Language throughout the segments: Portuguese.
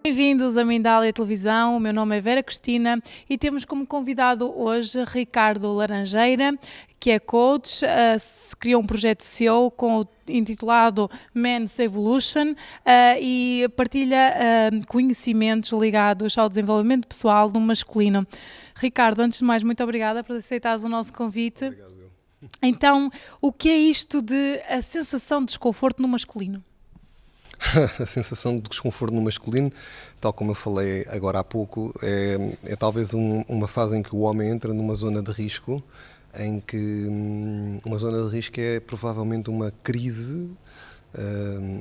Bem-vindos a Mindália Televisão, o meu nome é Vera Cristina e temos como convidado hoje Ricardo Laranjeira, que é coach, criou um projeto seu intitulado Men's Evolution e partilha conhecimentos ligados ao desenvolvimento pessoal no masculino. Ricardo, antes de mais, muito obrigada por aceitares o nosso convite. Obrigado, eu. Então, o que é isto de a sensação de desconforto no masculino? A sensação de desconforto no masculino, tal como eu falei agora há pouco, é talvez uma fase em que o homem entra numa zona de risco, em que uma zona de risco é provavelmente uma crise,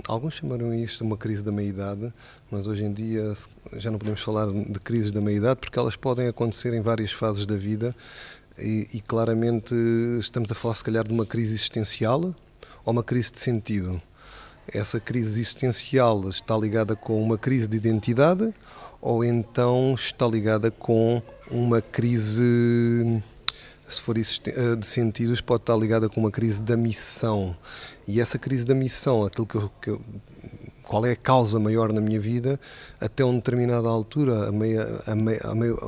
alguns chamaram isto uma crise da meia-idade, mas hoje em dia já não podemos falar de crises da meia-idade porque elas podem acontecer em várias fases da vida e claramente estamos a falar se calhar de uma crise existencial ou uma crise de sentido. Essa crise existencial está ligada com uma crise de identidade ou então está ligada com uma crise, se for de sentidos, pode estar ligada com uma crise da missão. E essa crise da missão, qual é a causa maior na minha vida, até uma determinada altura, a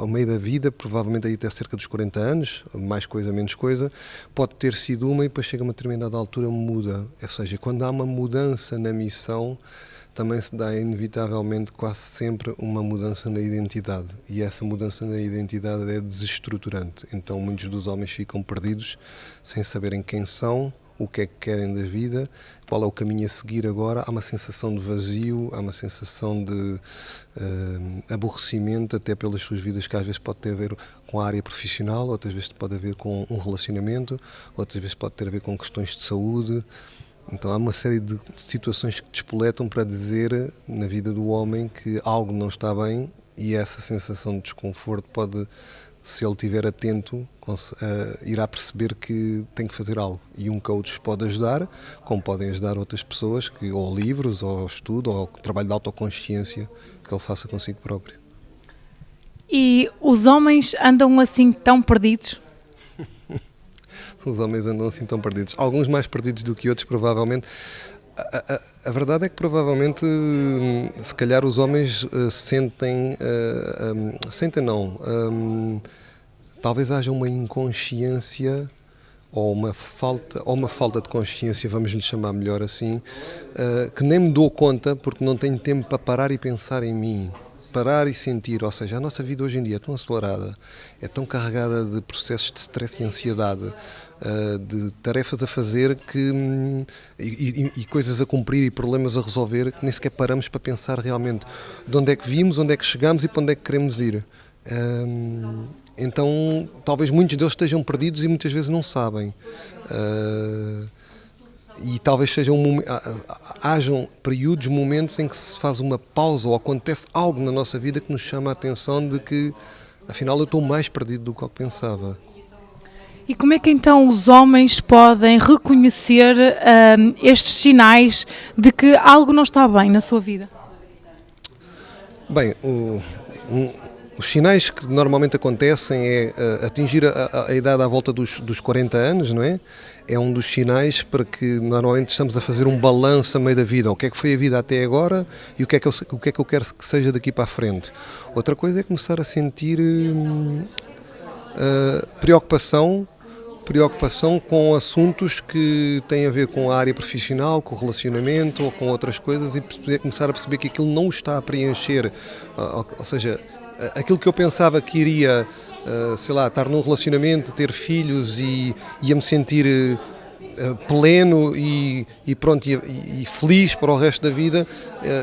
meio da vida, provavelmente aí até cerca dos 40 anos, mais coisa, menos coisa, pode ter sido uma e depois chega a uma determinada altura muda. Ou seja, quando há uma mudança na missão, também se dá inevitavelmente quase sempre uma mudança na identidade. E essa mudança na identidade é desestruturante. Então muitos dos homens ficam perdidos, sem saberem quem são, o que é que querem da vida, qual é o caminho a seguir agora. Há uma sensação de vazio, há uma sensação de aborrecimento até pelas suas vidas, que às vezes pode ter a ver com a área profissional, outras vezes pode ter a ver com um relacionamento, outras vezes pode ter a ver com questões de saúde. Então há uma série de situações que despoletam para dizer na vida do homem que algo não está bem e essa sensação de desconforto pode, se ele estiver atento, irá perceber que tem que fazer algo. E um coach pode ajudar, como podem ajudar outras pessoas, ou livros, ou estudo, ou trabalho de autoconsciência que ele faça consigo próprio. E os homens andam assim tão perdidos? Os homens andam assim tão perdidos. Alguns mais perdidos do que outros, provavelmente. A verdade é que provavelmente, se calhar os homens talvez haja uma inconsciência ou uma falta de consciência, vamos lhe chamar melhor assim, que nem me dou conta porque não tenho tempo para parar e pensar em mim. Parar e sentir, ou seja, a nossa vida hoje em dia é tão acelerada, é tão carregada de processos de stress e ansiedade, de tarefas a fazer e coisas a cumprir e problemas a resolver, que nem sequer paramos para pensar realmente de onde é que vimos, onde é que chegamos e para onde é que queremos ir. Então, talvez muitos deles estejam perdidos e muitas vezes não sabem. E talvez hajam períodos, momentos em que se faz uma pausa ou acontece algo na nossa vida que nos chama a atenção de que, afinal, eu estou mais perdido do que eu pensava. E como é que então os homens podem reconhecer estes sinais de que algo não está bem na sua vida? Bem, os sinais que normalmente acontecem é atingir a idade à volta dos 40 anos, não é? É um dos sinais para que normalmente estamos a fazer um balanço a meio da vida. O que é que foi a vida até agora e o que é que eu quero que seja daqui para a frente. Outra coisa é começar a sentir preocupação com assuntos que têm a ver com a área profissional, com o relacionamento ou com outras coisas e começar a perceber que aquilo não está a preencher. Ou seja, aquilo que eu pensava que iria, estar num relacionamento, ter filhos e ia-me sentir pleno e feliz para o resto da vida,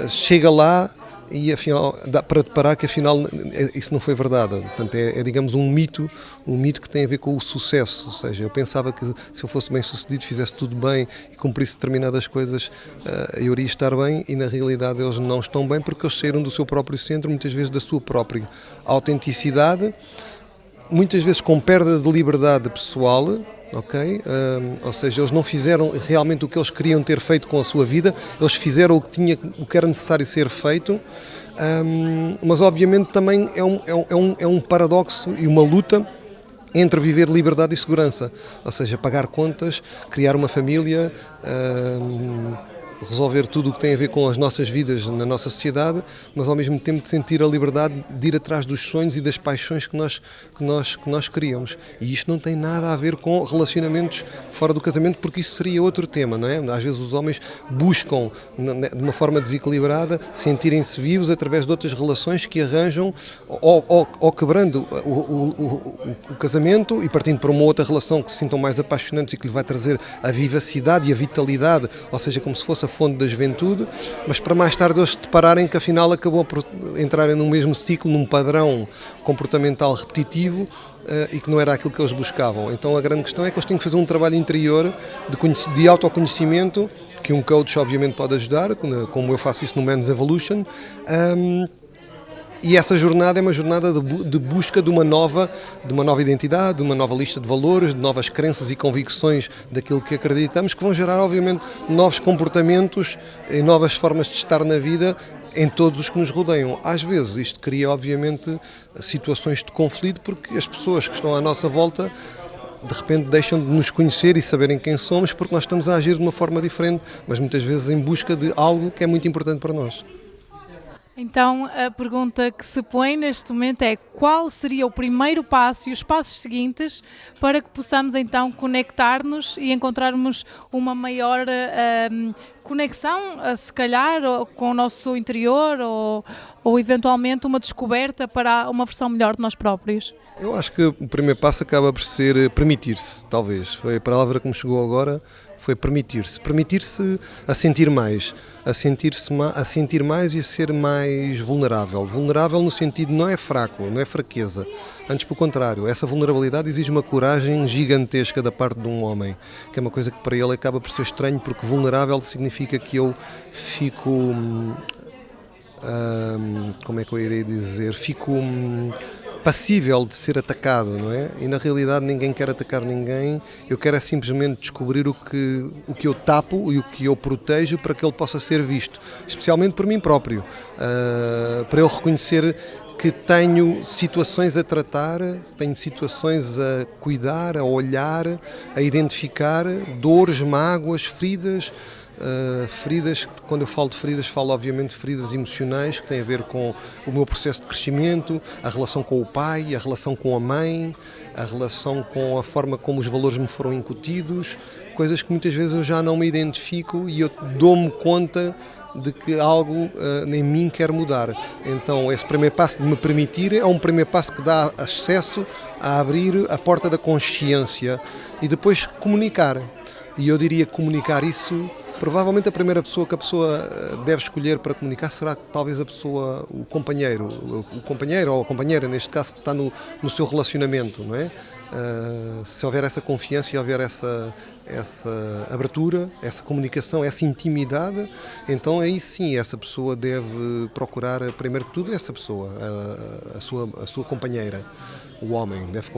chega lá e afinal dá para deparar que afinal isso não foi verdade. Portanto, digamos um mito que tem a ver com o sucesso. Ou seja, eu pensava que se eu fosse bem sucedido, fizesse tudo bem e cumprisse determinadas coisas, eu iria estar bem e na realidade eles não estão bem porque eles saíram do seu próprio centro, muitas vezes da sua própria autenticidade, muitas vezes com perda de liberdade pessoal. Ok? Ou seja, eles não fizeram realmente o que eles queriam ter feito com a sua vida, eles fizeram o que era necessário ser feito, mas obviamente também é um paradoxo e uma luta entre viver liberdade e segurança, ou seja, pagar contas, criar uma família, resolver tudo o que tem a ver com as nossas vidas na nossa sociedade, mas ao mesmo tempo de sentir a liberdade de ir atrás dos sonhos e das paixões que nós queríamos. E isto não tem nada a ver com relacionamentos fora do casamento, porque isso seria outro tema, não é? Às vezes os homens buscam, de uma forma desequilibrada, sentirem-se vivos através de outras relações que arranjam, ou quebrando o casamento e partindo para uma outra relação que se sintam mais apaixonantes e que lhe vai trazer a vivacidade e a vitalidade, ou seja, como se fosse a fonte da juventude, mas para mais tarde eles se depararem que afinal acabou por entrarem num mesmo ciclo, num padrão comportamental repetitivo, e que não era aquilo que eles buscavam. Então a grande questão é que eles têm que fazer um trabalho interior de autoconhecimento, que um coach obviamente pode ajudar, como eu faço isso no Men's Evolution, e essa jornada é uma jornada de busca de uma nova identidade, de uma nova lista de valores, de novas crenças e convicções daquilo que acreditamos, que vão gerar, obviamente, novos comportamentos e novas formas de estar na vida em todos os que nos rodeiam. Às vezes isto cria, obviamente, situações de conflito, porque as pessoas que estão à nossa volta de repente deixam de nos conhecer e saberem quem somos, porque nós estamos a agir de uma forma diferente, mas muitas vezes em busca de algo que é muito importante para nós. Então, a pergunta que se põe neste momento é: qual seria o primeiro passo e os passos seguintes para que possamos então conectar-nos e encontrarmos uma maior conexão, se calhar, com o nosso interior ou eventualmente uma descoberta para uma versão melhor de nós próprios? Eu acho que o primeiro passo acaba por ser permitir-se, talvez. Foi a palavra que me chegou agora, foi permitir-se. Permitir-se a sentir mais, a sentir mais e a ser mais vulnerável. Vulnerável no sentido não é fraco, não é fraqueza. Antes, pelo contrário, essa vulnerabilidade exige uma coragem gigantesca da parte de um homem, que é uma coisa que para ele acaba por ser estranho, porque vulnerável significa que eu fico... como é que eu irei dizer? Fico... passível de ser atacado, não é? E na realidade ninguém quer atacar ninguém, eu quero é simplesmente descobrir o que eu tapo e o que eu protejo para que ele possa ser visto, especialmente por mim próprio, para eu reconhecer que tenho situações a tratar, tenho situações a cuidar, a olhar, a identificar, dores, mágoas, feridas, quando eu falo de feridas, falo obviamente de feridas emocionais que têm a ver com o meu processo de crescimento, a relação com o pai, a relação com a mãe, a relação com a forma como os valores me foram incutidos, coisas que muitas vezes eu já não me identifico e eu dou-me conta de que algo em mim quer mudar. Então esse primeiro passo de me permitir é um primeiro passo que dá acesso a abrir a porta da consciência e depois comunicar. E eu diria comunicar isso. Provavelmente a primeira pessoa que a pessoa deve escolher para comunicar será talvez o companheiro ou a companheira, neste caso, que está no seu relacionamento, não é? Se houver essa confiança e houver essa abertura, essa comunicação, essa intimidade, então aí sim essa pessoa deve procurar, primeiro que tudo, essa pessoa, a sua companheira. O homem deve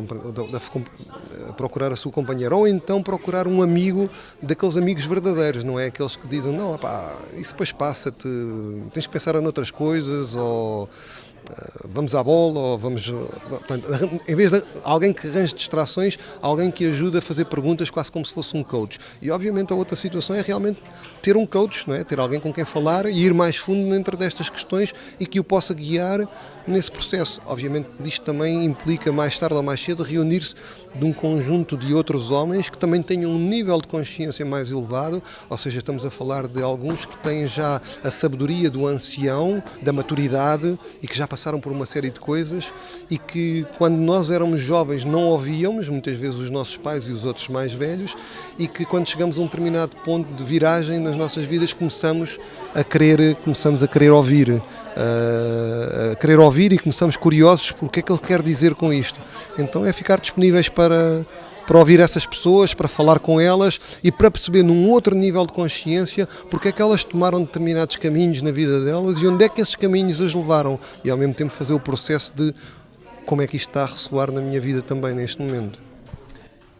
procurar a sua companheira, ou então procurar um amigo, daqueles amigos verdadeiros, não é? Aqueles que dizem, não, pá, isso depois passa-te, tens que pensar em outras coisas, ou vamos à bola, ou vamos... Portanto, em vez de alguém que arranje distrações, alguém que ajuda a fazer perguntas quase como se fosse um coach. E obviamente a outra situação é realmente ter um coach, não é? Ter alguém com quem falar e ir mais fundo dentro destas questões e que o possa guiar nesse processo. Obviamente isto também implica mais tarde ou mais cedo reunir-se de um conjunto de outros homens que também tenham um nível de consciência mais elevado, ou seja, estamos a falar de alguns que têm já a sabedoria do ancião, da maturidade e que já passaram por uma série de coisas e que quando nós éramos jovens não ouvíamos, muitas vezes os nossos pais e os outros mais velhos, e que quando chegamos a um determinado ponto de viragem nas nossas vidas começamos a querer ouvir. E começamos curiosos por que é que ele quer dizer com isto. Então é ficar disponíveis para ouvir essas pessoas, para falar com elas e para perceber num outro nível de consciência porque é que elas tomaram determinados caminhos na vida delas e onde é que esses caminhos as levaram e ao mesmo tempo fazer o processo de como é que isto está a ressoar na minha vida também neste momento.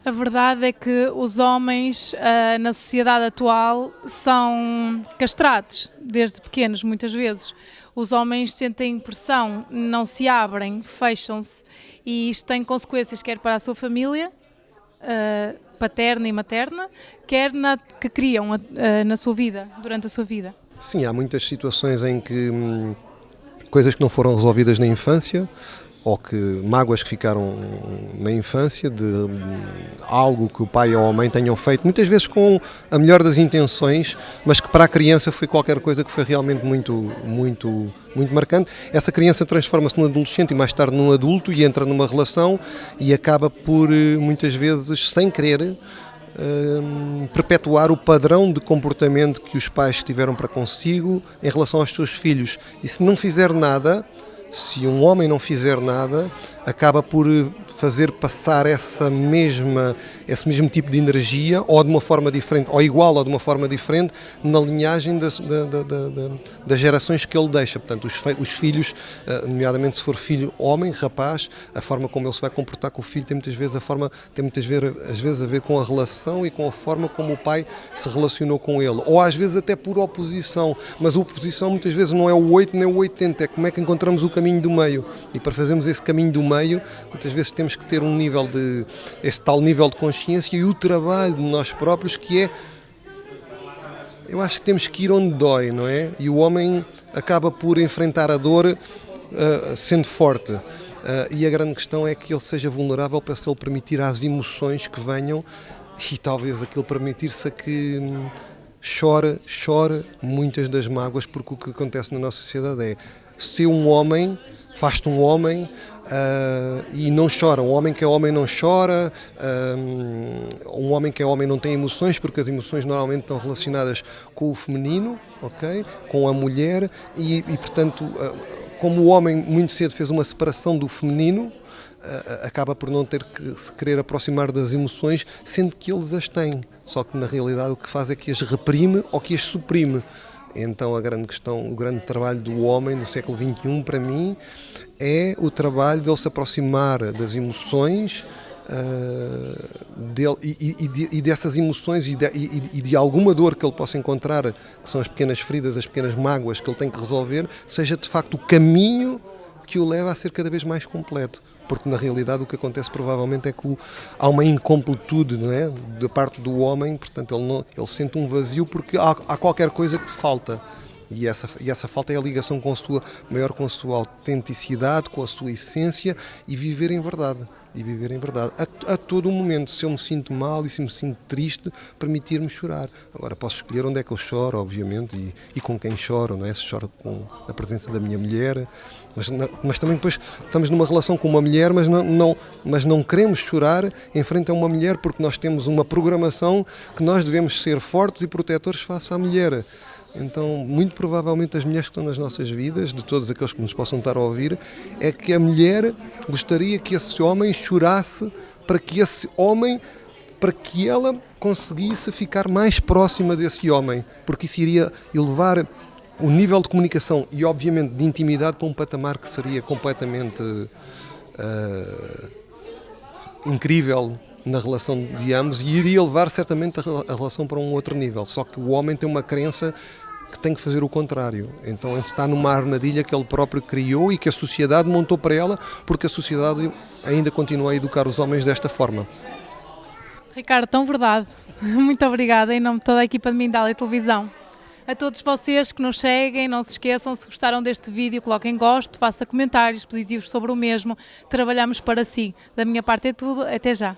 A verdade é que os homens na sociedade atual são castrados desde pequenos, muitas vezes. Os homens sentem pressão, não se abrem, fecham-se e isto tem consequências quer para a sua família, paterna e materna, quer que criam na sua vida, durante a sua vida. Sim, há muitas situações em que coisas que não foram resolvidas na infância, ou que mágoas que ficaram na infância de algo que o pai ou a mãe tenham feito, muitas vezes com a melhor das intenções, mas que para a criança foi qualquer coisa que foi realmente muito marcante. Essa criança transforma-se num adolescente e mais tarde num adulto e entra numa relação e acaba por, muitas vezes, sem querer, perpetuar o padrão de comportamento que os pais tiveram para consigo em relação aos seus filhos. E se não fizer nada, se um homem não fizer nada, acaba por fazer passar esse mesmo tipo de energia, ou de uma forma diferente, ou igual ou de uma forma diferente, na linhagem das gerações que ele deixa. Portanto, os filhos, nomeadamente se for filho homem, rapaz, a forma como ele se vai comportar com o filho tem muitas vezes a ver com a relação e com a forma como o pai se relacionou com ele. Ou às vezes até por oposição, mas a oposição muitas vezes não é o 8 nem o 80, é como é que encontramos o caminho do meio. E para fazermos esse caminho do meio, muitas vezes temos que ter esse tal nível de consciência e o trabalho de nós próprios, que é, eu acho que temos que ir onde dói, não é? E o homem acaba por enfrentar a dor sendo forte. E a grande questão é que ele seja vulnerável para se ele permitir às emoções que venham, e talvez aquilo permitir-se a que chore muitas das mágoas, porque o que acontece na nossa sociedade é, ser um homem faz-te um homem, e não chora. Um homem que é homem não chora, um homem que é homem não tem emoções, porque as emoções normalmente estão relacionadas com o feminino, okay? Com a mulher, e portanto, como o homem muito cedo fez uma separação do feminino, acaba por não ter que se querer aproximar das emoções, sendo que eles as têm, só que na realidade o que faz é que as reprime ou que as suprime. Então a grande questão, o grande trabalho do homem no século XXI, para mim, é o trabalho de ele se aproximar das emoções, dele, e dessas emoções e de alguma dor que ele possa encontrar, que são as pequenas feridas, as pequenas mágoas que ele tem que resolver, seja de facto o caminho que o leva a ser cada vez mais completo. Porque na realidade o que acontece provavelmente é que há uma incompletude, não é? Da parte do homem, portanto ele sente um vazio porque há qualquer coisa que falta. E essa falta é a ligação maior com a sua autenticidade, com a sua essência, e viver em verdade. A todo momento, se eu me sinto mal e se me sinto triste, permitir-me chorar. Agora posso escolher onde é que eu choro, obviamente, e com quem choro, não é? Se choro com a presença da minha mulher, mas também depois estamos numa relação com uma mulher, mas não queremos chorar em frente a uma mulher, porque nós temos uma programação que nós devemos ser fortes e protetores face à mulher. Então, muito provavelmente as mulheres que estão nas nossas vidas, de todos aqueles que nos possam estar a ouvir, é que a mulher gostaria que esse homem chorasse para que ela conseguisse ficar mais próxima desse homem, porque isso iria elevar o nível de comunicação e, obviamente, de intimidade para um patamar que seria completamente incrível na relação de ambos, e iria levar certamente a relação para um outro nível. Só que o homem tem uma crença que tem que fazer o contrário. Então ele está numa armadilha que ele próprio criou e que a sociedade montou para ela, porque a sociedade ainda continua a educar os homens desta forma. Ricardo, tão verdade. Muito obrigada em nome de toda a equipa de Mindália Televisão. A todos vocês que nos seguem, não se esqueçam, se gostaram deste vídeo, coloquem gosto, façam comentários positivos sobre o mesmo. Trabalhamos para si. Da minha parte é tudo. Até já.